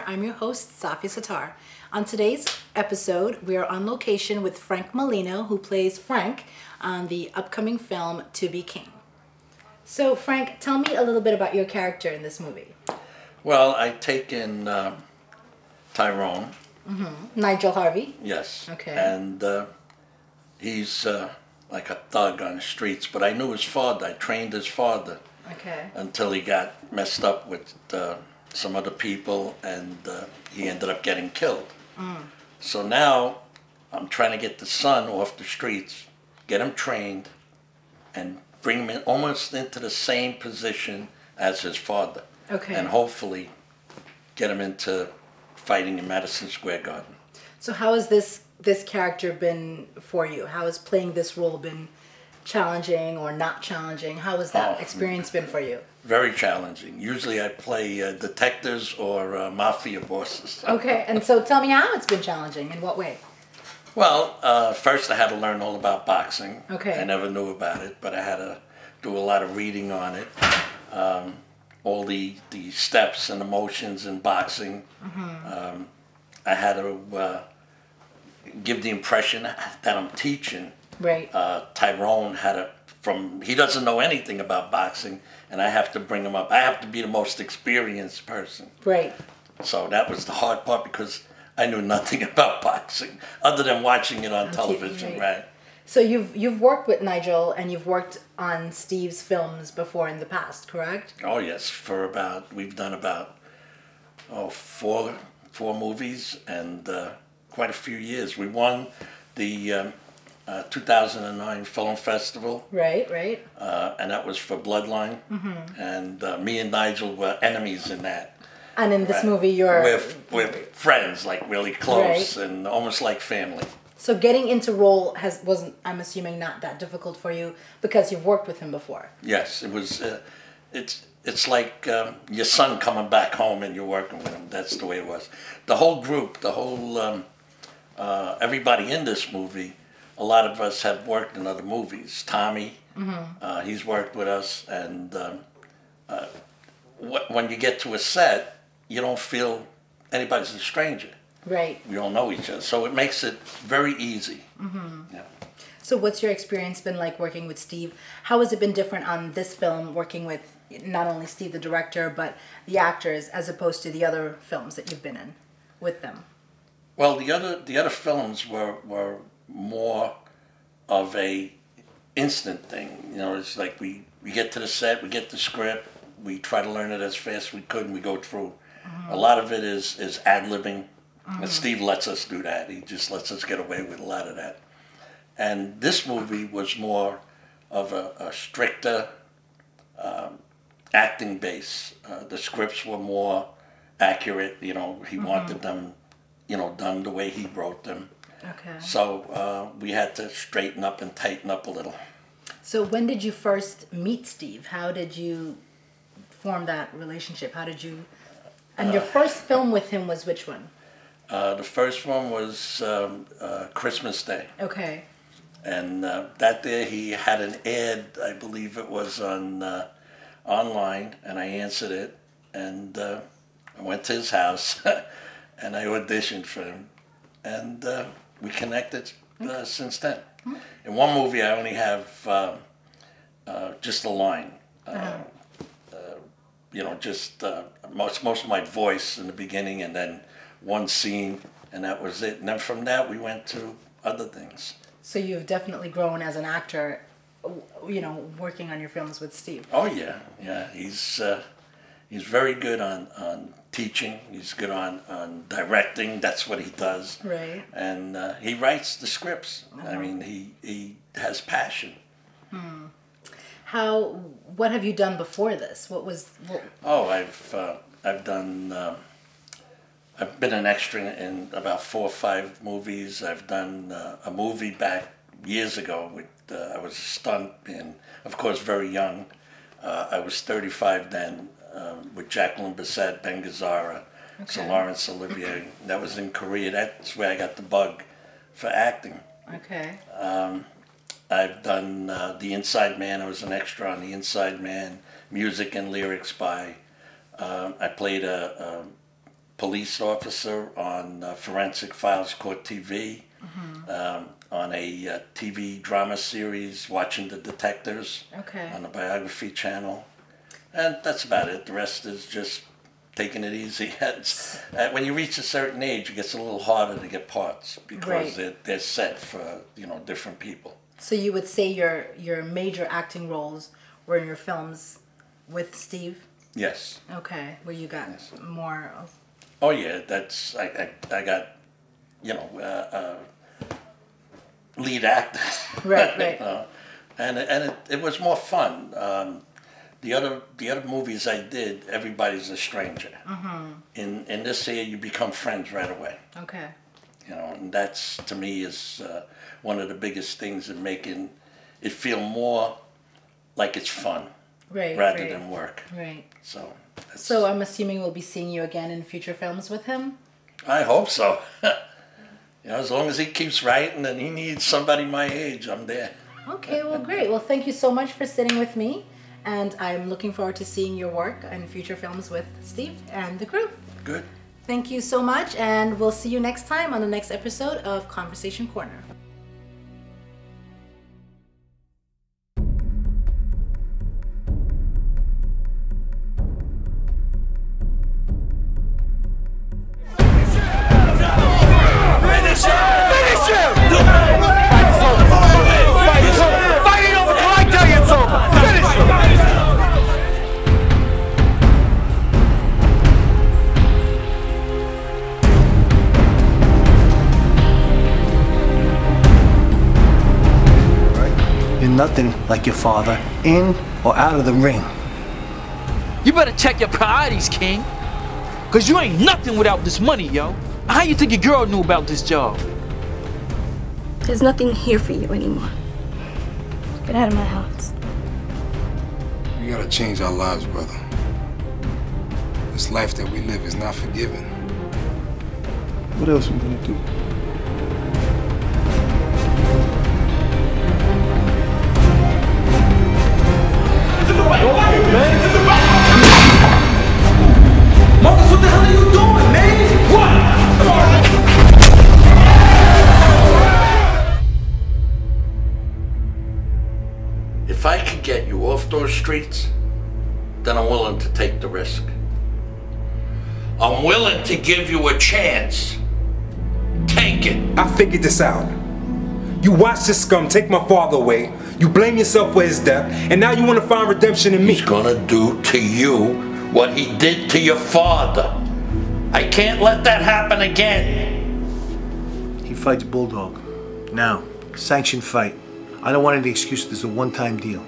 I'm your host, Safia Satar. On today's episode, we are on location with Frank Molino, who plays Frank on the upcoming film To Be King. So, Frank, tell me a little bit about your character in this movie. Well, I take in Tyrone. Nigel Harvey? Yes. Okay. And he's like a thug on the streets, but I knew his father. I trained his father. Okay. Until he got messed up with some other people, and he ended up getting killed. So now I'm trying to get the son off the streets, get him trained, and bring him in almost into the same position as his father. Okay. And hopefully get him into fighting in Madison Square Garden. So how has this character been for you? How has playing this role been challenging or not challenging? How has that experience been for you? Very challenging. Usually I play detectives or mafia bosses. Okay, and so tell me how it's been challenging. In what way? Well, first I had to learn all about boxing. Okay. I never knew about it, but I had to do a lot of reading on it. All the steps and the motions in boxing. I had to give the impression that I'm teaching. Right. Tyrone he doesn't know anything about boxing, and I have to bring him up. I have to be the most experienced person. Right. So that was the hard part because I knew nothing about boxing other than watching it on television, right? So you've worked with Nigel and you've worked on Steve's films before in the past, correct? Oh yes, we've done about four movies and quite a few years. We won the 2009 Film Festival. Right. And that was for Bloodline. And me and Nigel were enemies in that. And in this movie, we're friends, like really close and almost like family. So getting into role wasn't, I'm assuming, not that difficult for you because you've worked with him before. Yes, it was. It's like your son coming back home and you're working with him. That's the way it was. The whole group, everybody in this movie. A lot of us have worked in other movies. Tommy, he's worked with us, and when you get to a set, you don't feel anybody's a stranger. Right. We all know each other, so it makes it very easy. Yeah. So what's your experience been like working with Steve? How has it been different on this film, working with not only Steve the director, but the actors, as opposed to the other films that you've been in with them? Well, the other films were more of a instant thing. You know, it's like we get to the set, we get the script, we try to learn it as fast as we could, and we go through. A lot of it is ad-libbing, and Steve lets us do that. He just lets us get away with a lot of that. And this movie was more of a stricter acting base. The scripts were more accurate. You know, he wanted them, done the way he wrote them. Okay. So we had to straighten up and tighten up a little. So when did you first meet Steve? How did you form that relationship? How did you... And your first film with him was which one? The first one was Christmas Day. Okay. And that day he had an ad, I believe it was on online, and I answered it. And I went to his house, and I auditioned for him. And we connected since then. In one movie, I only have just a line. Most of my voice in the beginning, and then one scene, and that was it. And then from that, we went to other things. So you've definitely grown as an actor, working on your films with Steve. Oh yeah. He's very good on teaching. He's good on directing. That's what he does. Right. And he writes the scripts. I mean, he has passion. What have you done before this? Oh, I've done. I've been an extra in about 4 or 5 movies. I've done a movie back years ago with. I was a stunt, and of course, very young. I was 35 then. With Jacqueline Bisset, Ben Gazzara, Sir Laurence Olivier. That was in Korea. That's where I got the bug for acting. Okay. I've done The Inside Man. I was an extra on The Inside Man. Music and lyrics by. I played a police officer on Forensic Files Court TV, on a TV drama series, Watching the Detectives, on the Biography channel. And that's about it. The rest is just taking it easy. When you reach a certain age, it gets a little harder to get parts because they're set for, you know, different people. So you would say your major acting roles were in your films with Steve? Yes. Okay, where you got more of... Oh yeah, that's I got, you know, lead actor. Right. And it was more fun. The other movies I did, everybody's a stranger. In this here, you become friends right away. Okay. You know, and that's, to me, is one of the biggest things in making it feel more like it's fun, rather than work. Right. So I'm assuming we'll be seeing you again in future films with him? I hope so. You know, as long as he keeps writing and he needs somebody my age, I'm there. Okay, well, great. Well, thank you so much for sitting with me. And I'm looking forward to seeing your work in future films with Steve and the crew. Good. Thank you so much, and we'll see you next time on the next episode of Conversation Corner. Nothing like your father, in or out of the ring. You better check your priorities, King. Cause you ain't nothing without this money, yo. How you think your girl knew about this job? There's nothing here for you anymore. Get out of my house. We gotta change our lives, brother. This life that we live is not forgiving. What else are we gonna do? Marcus, what the hell are you doing, man? What? If I could get you off those streets, then I'm willing to take the risk. I'm willing to give you a chance. Take it. I figured this out. You watched this scum take my father away, you blame yourself for his death, and now you want to find redemption in me. He's gonna do to you what he did to your father. I can't let that happen again. He fights Bulldog. Now, sanctioned fight. I don't want any excuse. This is a one-time deal.